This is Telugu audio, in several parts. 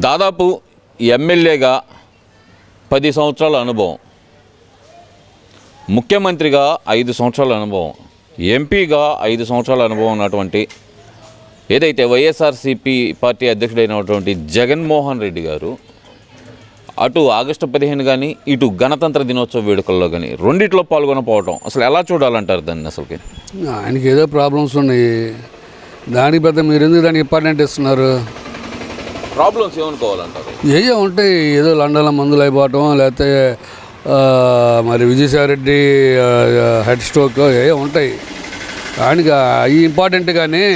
దాదాపు ఎమ్మెల్యేగా 10 సంవత్సరాల అనుభవం, ముఖ్యమంత్రిగా 5 సంవత్సరాల అనుభవం, ఎంపీగా 5 సంవత్సరాల అనుభవం ఉన్నటువంటి ఏదైతే వైఎస్ఆర్సీపీ పార్టీ అధ్యక్షుడైనటువంటి జగన్మోహన్ రెడ్డి గారు అటు ఆగస్టు 15 కానీ ఇటు గణతంత్ర దినోత్సవ వేడుకల్లో కానీ రెండిట్లో పాల్గొనకపోవడం అసలు ఎలా చూడాలంటారు దాన్ని? అసలుకి ఆయనకి ఏదో ప్రాబ్లమ్స్ ఉన్నాయి, దానికి పెద్ద మీరు ఎందుకు దానికి ఇంపార్టెంట్ ఇస్తున్నారు? ప్రాబ్లమ్స్ ఏమనుకోవాలంటారు? ఏయో ఉంటాయి, ఏదో లండన్లో మందులు అయిపోవటం, లేకపోతే మరి విజయసాయిరెడ్డి హెడ్ స్ట్రోక్ ఏవో ఉంటాయి. ఆయనకి అవి ఇంపార్టెంట్ కానీ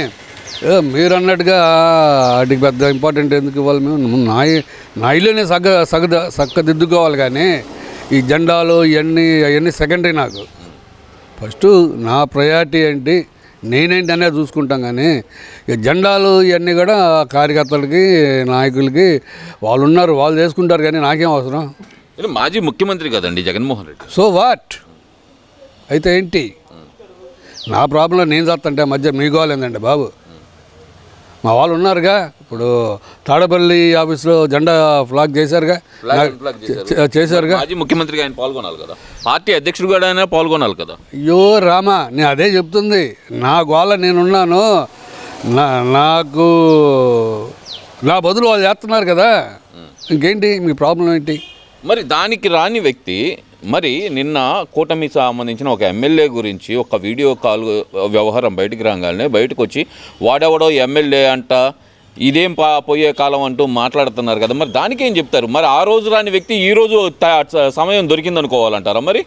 మీరు అన్నట్టుగా వాటికి పెద్ద ఇంపార్టెంట్ ఎందుకు ఇవ్వాలి? మేము నా ఇల్లునే చక్కదిద్దుకోవాలి కానీ ఈ జెండాలు ఇవన్నీ సెకండరీ. నాకు ఫస్ట్ నా ప్రయారిటీ ఏంటి, నేనేంటి అనేది చూసుకుంటాం కానీ ఈ జెండాలు ఇవన్నీ కూడా కార్యకర్తలకి నాయకులకి వాళ్ళు ఉన్నారు, వాళ్ళు చేసుకుంటారు కానీ నాకేం అవసరం? మాజీ ముఖ్యమంత్రి కదండి జగన్మోహన్ రెడ్డి. సో వాట్ అయితే ఏంటి? నా ప్రాబ్లం నేను చేస్తుంటే మధ్య మీ గోల్ ఏందండి బాబు? మా వాళ్ళు ఉన్నారుగా, ఇప్పుడు తాడపల్లి ఆఫీస్లో జెండా ఫ్లాగ్ చేశారుగా, మాజీ ముఖ్యమంత్రిగా ఆయన పాల్గొనాలి కదా, పార్టీ అధ్యక్షుడు కూడా అయినా పాల్గొనాలి కదా. అయ్యో రామా, నేను అదే చెప్తుంది. నా గోళ నేనున్నాను, నాకు నా బదులు వాళ్ళు చేస్తున్నారు కదా, ఇంకేంటి మీ ప్రాబ్లం ఏంటి? మరి దానికి రాని వ్యక్తి మరి నిన్న కూటమికి సంబంధించిన ఒక ఎమ్మెల్యే గురించి ఒక వీడియో కాల్ వ్యవహారం బయటికి రాగానే బయటకు వచ్చి వాడెవడో ఎమ్మెల్యే అంట, ఇదేం పోయే కాలం అంటూ మాట్లాడుతున్నారు కదా. మరి దానికి ఏం చెప్తారు? మరి ఆ రోజు రాని వ్యక్తి ఈ రోజు సమయం దొరికిందనుకోవాలంటారా? మరి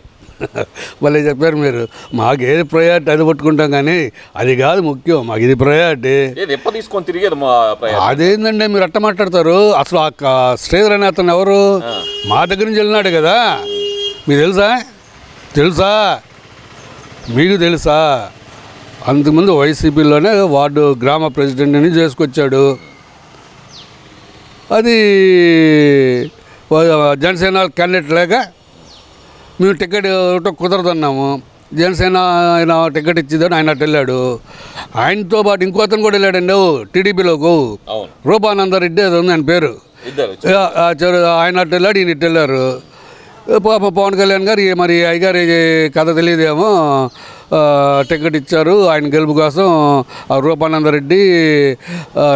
మళ్ళీ చెప్పారు మీరు, మాకు ఏది ప్రయారిటీ అది పట్టుకుంటాం కానీ అది కాదు ముఖ్యం, మాకు ఇది ప్రయారిటీ. తీసుకొని తిరిగేది అదేందండి మీరు అట్ట మాట్లాడతారు? అసలు ఆ శ్రీధర్ అనే అతను ఎవరు? మా దగ్గర నుంచి వెళ్ళినాడు కదా, మీకు తెలుసా మీకు తెలుసా? అంతకుముందు వైసీపీలోనే వార్డు గ్రామ ప్రెసిడెంట్ని చేసుకొచ్చాడు. అది జనసేన క్యాండిడేట్ లేక మేము టికెట్ కుదరదన్నాము. జనసేన ఆయన టికెట్ ఇచ్చిందని ఆయన అటు వెళ్ళాడు. ఆయనతో పాటు ఇంకో అతను కూడా వెళ్ళాడండి టీడీపీలోకి, రూపానందరెడ్డి అది ఉంది ఆయన పేరు. ఆయన అటు వెళ్ళాడు, ఈయన ఇటు వెళ్ళారు. పవన్ కళ్యాణ్ గారు మరి అయ్యగారి కథ తెలియదేమో టికెట్ ఇచ్చారు ఆయన గెలుపు కోసం. రూపానందరెడ్డి,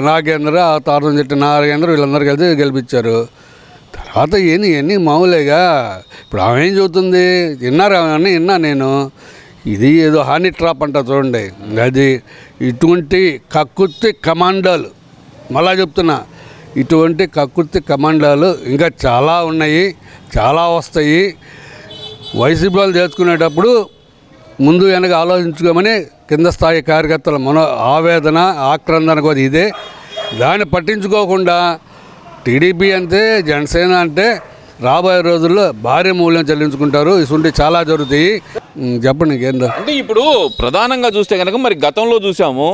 నాగేంద్ర, తారతం చెట్టు నాగేంద్ర వీళ్ళందరూ కలిసి గెలిపించారు. తర్వాత ఇవన్నీ మామూలేగా. ఇప్పుడు ఆమె ఏం చెబుతుంది విన్నారా? అవన్నీ విన్నా నేను. ఇది ఏదో హానీ ట్రాప్ అంట చూడండి, అది ఇటువంటి కక్కుర్తి కమాండాలు, మళ్ళా చెప్తున్నా, ఇటువంటి కక్కుర్తి కమాండాలు ఇంకా చాలా ఉన్నాయి, చాలా వస్తాయి. వైసీపీ వాళ్ళు చేసుకునేటప్పుడు ముందు వెనక ఆలోచించుకోమని కింద స్థాయి కార్యకర్తల ఆవేదన ఆక్రందన కూడా ఇదే. దాన్ని పట్టించుకోకుండా టీడీపీ అంతే, జనసేన అంటే రాబోయే రోజుల్లో భారీ మూల్యం చెల్లించుకుంటారు. ఇసుంటి చాలా జరుగుతాయి. చెప్పండి ఇంకేందో. అంటే ఇప్పుడు ప్రధానంగా చూస్తే కనుక మరి గతంలో చూసాము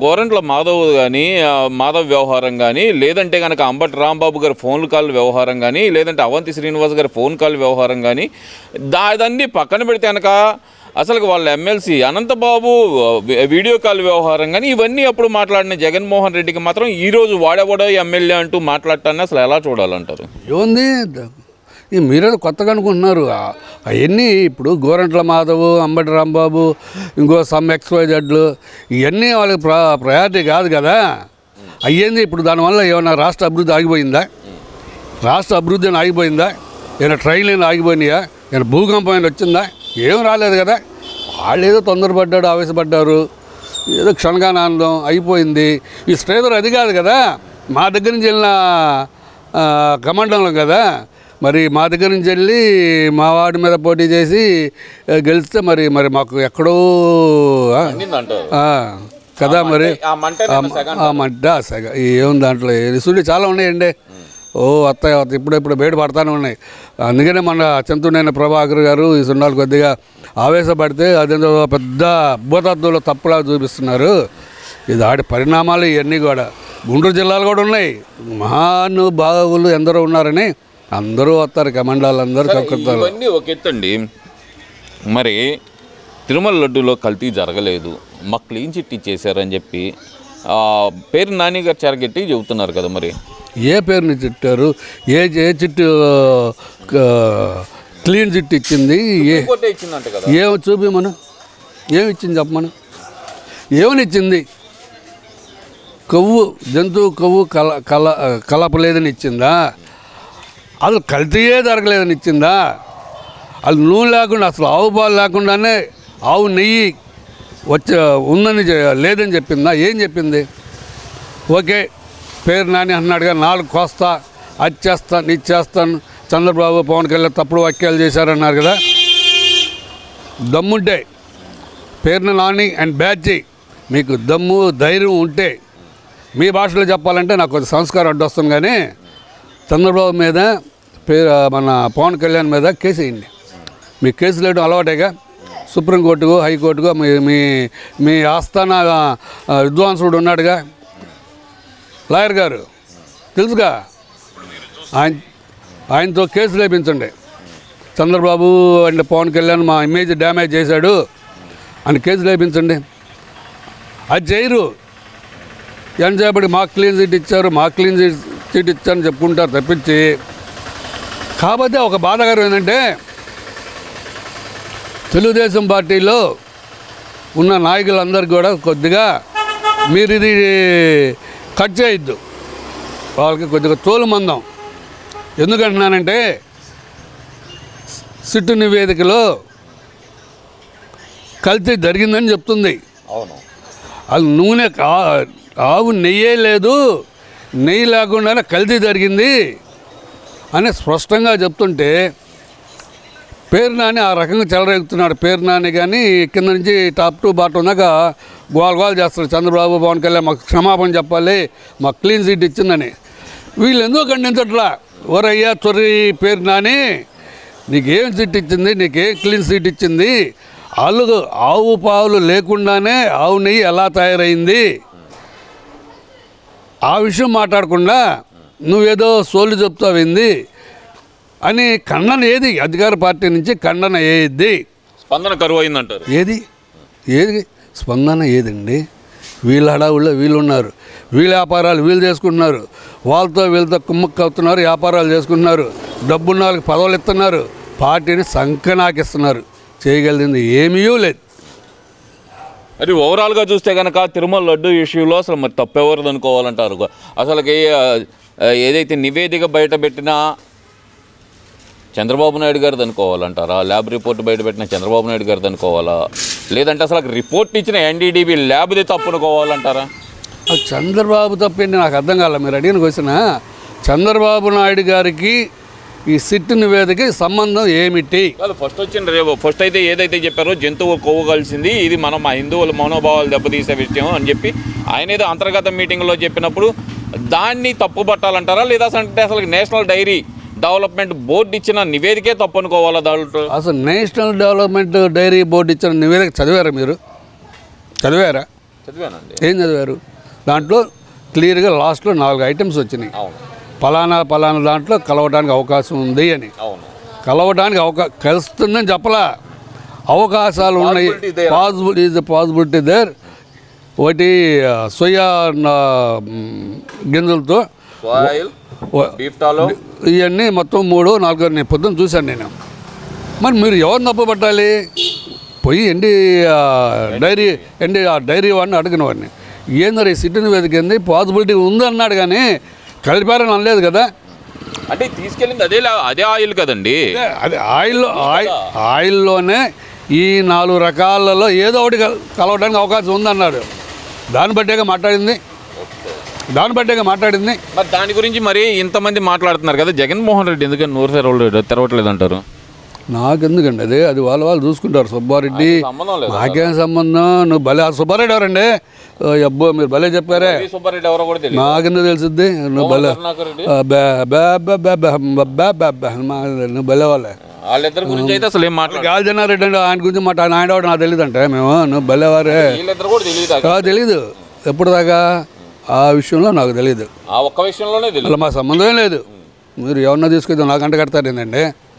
గోరంట్ల మాధవ్ కానీ మాధవ్ వ్యవహారం కానీ, లేదంటే కనుక అంబటి రాంబాబు గారి ఫోన్ కాల్ వ్యవహారం కానీ, లేదంటే అవంతి శ్రీనివాస్ గారి ఫోన్ కాల్ వ్యవహారం కానీ, దాన్ని పక్కన పెడితే కనుక అసలు వాళ్ళ ఎమ్మెల్సీ అనంతబాబు వీడియో కాల్ వ్యవహారం కానీ ఇవన్నీ అప్పుడు మాట్లాడిన జగన్మోహన్ రెడ్డికి మాత్రం ఈరోజు వాడేవాడో ఎమ్మెల్యే అంటూ మాట్లాడటాన్ని అసలు ఎలా చూడాలంటారు? ఏముంది మీరేదో కొత్తగా అనుకుంటున్నారు. అవన్నీ ఇప్పుడు గోరంట్ల మాధవ్, అంబటి రాంబాబు, ఇంకో సమ్ XYZలు ఇవన్నీ వాళ్ళకి ప్రయారిటీ కాదు కదా. అయ్యింది ఇప్పుడు దానివల్ల ఏమన్నా రాష్ట్ర అభివృద్ధి ఆగిపోయిందా? రాష్ట్ర అభివృద్ధి ఆగిపోయిందా? ఏమైనా ట్రైన్లు ఆగిపోయినాయా? ఏమైనా భూకంపం వచ్చిందా? ఏం రాలేదు కదా. వాళ్ళు ఏదో తొందరపడ్డాడు, ఆవేశపడ్డారు, ఏదో క్షణగానందం అయిపోయింది. ఈ శ్రీధర్ అది కాదు కదా, మా దగ్గర నుంచి వెళ్ళిన కమాండంలో కదా. మరి మా దగ్గర నుంచి వెళ్ళి మా వాడి మీద పోటీ చేసి గెలిస్తే మరి మాకు ఎక్కడో కదా. మరి ఆ మంట సగ ఏముంది దాంట్లో, ఇసుడి చాలా ఉన్నాయండి. వస్తాయి ఇప్పుడు బయట పడతానే ఉన్నాయి. అందుకనే మన చెంతుడైన ప్రభాకర్ గారు ఈ సున్నాలు కొద్దిగా ఆవేశపడితే అదేంతో పెద్ద భూతత్వంలో తప్పులా చూపిస్తున్నారు. ఇది ఆడి పరిణామాలు ఇవన్నీ కూడా. గుంటూరు జిల్లాలు కూడా ఉన్నాయి, మహానుభావులు ఎందరో ఉన్నారని అందరూ వస్తారు, కమాండాలు అందరూ కక్కుతారు. ఇవన్నీ ఒక ఎత్తండి. మరి తిరుమల లడ్డూలో కల్తీ జరగలేదు, మాకు క్లీన్ చిట్ ఇచ్చేసారని చెప్పి పేరు నాని గారు చెరగెట్టి చెబుతున్నారు కదా. మరి ఏ పేరుని తిట్టారు? ఏ చిట్టు క్లీన్ చిట్టు ఇచ్చింది? ఇంకోటి ఇచ్చిందంట కదా. ఏమో చూపిమను, ఏమి ఇచ్చింది చెప్పమను, ఏమని ఇచ్చింది? కొవ్వు, జంతువు కొవ్వు కలపలేదని ఇచ్చిందా? అసలు కల్తీయే జరగలేదని ఇచ్చిందా? అది నూనె లేకుండా, అసలు ఆవు పాలు లేకుండానే ఆవు నెయ్యి ఉందని లేదని చెప్పిందా? ఏం చెప్పింది? ఓకే, పేరు నాని అన్నాడుగా 4 కోస్తా, అది చేస్తాను, ఇది చేస్తాను, చంద్రబాబు పవన్ కళ్యాణ్ తప్పుడు వ్యాఖ్యలు చేశారన్నారు కదా. దమ్ముంటే పేరున నాని అండ్ బ్యాడ్జీ, మీకు దమ్ము ధైర్యం ఉంటే మీ భాషలో చెప్పాలంటే నాకు కొంచెం సంస్కారం అడ్డొస్తుంది, కానీ చంద్రబాబు మీద మన పవన్ కళ్యాణ్ మీద కేసు వేయండి. మీ కేసులు వేయడం అలవాటేగా, సుప్రీంకోర్టుకు హైకోర్టుకు. మీ ఆస్థాన విద్వాంసుడు ఉన్నాడుగా, లాయర్ గారు తెలుసుగా, ఆయనతో కేసులు వేయించండి. చంద్రబాబు అండ్ పవన్ కళ్యాణ్ మా ఇమేజ్ డ్యామేజ్ చేశాడు అని కేసులు వేయించండి. అది చేయరు. ఎంతసేపటికి మాకు క్లీన్ చిట్ ఇచ్చారు, మాకు క్లీన్ చిట్ ఇచ్చారని చెప్పుకుంటారు తప్పించి. కాకపోతే ఒక బాధాకరం ఏంటంటే తెలుగుదేశం పార్టీలో ఉన్న నాయకులందరికీ కూడా కొద్దిగా మీరు ఇది కట్ చేయొద్దు, వాళ్ళకి కొద్దిగా తోలుమందం. ఎందుకంటున్నానంటే సిట్టు నివేదికలో కల్తీ జరిగిందని చెప్తుంది. అవును, అది నూనె ఆవు నెయ్యే లేదు, నెయ్యి లేకుండానే కల్తీ జరిగింది అని స్పష్టంగా చెప్తుంటే పేరు నాని ఆ రకంగా చెలరేగుతున్నాడు. పేరు నాని కానీ కింద నుంచి టాప్ టు బాటం దాకా గోల్ చేస్తారు. చంద్రబాబు పవన్ కళ్యాణ్ మాకు క్షమాపణ చెప్పాలి, మాకు క్లీన్ సీట్ ఇచ్చిందని. వీళ్ళు ఎందుకు ఖండించట్లా? ఓరయ్యా తొర్రి పేరు నాని, నీకేం సీట్ ఇచ్చింది, నీకేం క్లీన్ సీట్ ఇచ్చింది? ఆవు పావులు లేకుండానే ఆవు నెయ్యి ఎలా తయారైంది ఆ విషయం మాట్లాడకుండా నువ్వేదో సోళ్ళు చెప్తావింది అని ఖండన ఏది? అధికార పార్టీ నుంచి ఖండన ఏది? స్పందన కరువు అయిందంటారు. ఏది స్పందన ఏదండి? వీళ్ళ హడావుల్లో వీళ్ళు ఉన్నారు, వీళ్ళ వ్యాపారాలు వీళ్ళు చేసుకుంటున్నారు, వాళ్ళతో వీళ్ళతో కుమ్మక్కు అవుతున్నారు, వ్యాపారాలు చేసుకుంటున్నారు, డబ్బున్న వాళ్ళకి పదవులు ఇస్తున్నారు, పార్టీని సంకనాకిస్తున్నారు. చేయగలిగింది ఏమీ లేదు. మరి ఓవరాల్గా చూస్తే కనుక తిరుమల లడ్డు ఇష్యూలో అసలు మరి తప్పెవరిది అనుకోవాలంటారు? అసలుకి ఏదైతే నివేదిక బయట పెట్టినా చంద్రబాబు నాయుడు గారిది అనుకోవాలంటారా? ల్యాబ్ రిపోర్ట్ బయట పెట్టిన చంద్రబాబు నాయుడు గారిది అనుకోవాలా? లేదంటే అసలు రిపోర్ట్ ఇచ్చిన ఎన్డీడీబీ ల్యాబ్ది తప్పు అనుకోవాలంటారా? చంద్రబాబు తప్పేంటి నాకు అర్థం కాల. మీరు అడిగిన క్వశ్చన్, చంద్రబాబు నాయుడు గారికి ఈ సిట్టు నివేదిక సంబంధం ఏమిటి? ఫస్ట్ అయితే ఏదైతే చెప్పారో జంతువు కొవ్వు కలిసింది, ఇది మా హిందువుల మనోభావాలు దెబ్బతీసే విషయం అని చెప్పి ఆయన ఏదో అంతర్గత మీటింగ్లో చెప్పినప్పుడు దాన్ని తప్పు పట్టాలంటారా? లేదా అంటే అసలు నేషనల్ డైరీ డెవలప్మెంట్ బోర్డు ఇచ్చిన నివేదికే తప్పు అనుకోవాలా? దాంట్లో అసలు నేషనల్ డెవలప్మెంట్ డైరీ బోర్డు ఇచ్చిన నివేదిక చదివారా మీరు? చదివారా? చదివానండి. ఏం చదివారు? దాంట్లో క్లియర్గా లాస్ట్లో 4 ఐటమ్స్ వచ్చినాయి. పలానా దాంట్లో కలవడానికి అవకాశం ఉంది అని. కలవడానికి కలుస్తుందని చెప్పలా, అవకాశాలు ఉన్నాయి, పాసిబిలిటీ దేర్. ఒకటి సోయా గింజలతో ఇవన్నీ మొత్తం 3, 4 నేను పొద్దున్న చూశాను నేను. మరి మీరు ఎవరిని తప్పు పట్టాలి? పోయి డైరీ వాడిని అడిగిన వాడిని, ఏందరు ఈ సిట్టు నివేదిక ఏంది, పాసిబిలిటీ ఉంది అన్నాడు, కానీ కలిపారని అనలేదు కదా. అంటే తీసుకెళ్ళింది అదే ఆయిల్ కదండి. అది ఆయిల్లోనే ఈ 4 రకాలలో ఏదో ఒకటి కలవడానికి అవకాశం ఉందన్నాడు. దాన్ని బట్టేగా మాట్లాడింది. మరి దాని గురించి మరి ఇంతమంది మాట్లాడుతున్నారు కదా, జగన్మోహన్ రెడ్డి ఎందుకని నోరు తెరవట్లేదు అంటారు? నాకెందుకండి అది వాళ్ళు చూసుకుంటారు. సుబ్బారెడ్డి నాకేం సంబంధం? నువ్వు భలే, ఆ సుబ్బారెడ్డి ఎవరండి? అబ్బో మీరు భలే చెప్పారే, నాకెందుకు తెలిసిద్ది? నువ్వు భలే నువ్వు భలే వాళ్ళే. వాళ్ళిద్దరి గురించి అయితే అసలు ఏం గాలిజనారెడ్డి అంటే ఆయన గురించి ఆయన వాడు నాకు తెలియదు అంటే మేము నువ్వు భలేవారే తెలీదు. ఎప్పుడు దాకా ఆ విషయంలో నాకు తెలియదు, ఆ ఒక్క విషయంలోనే అలా మా సంబంధమే లేదు. మీరు ఎవరన్నా తీసుకొద్దాం నాకంటే కడతారు ఏంటండి?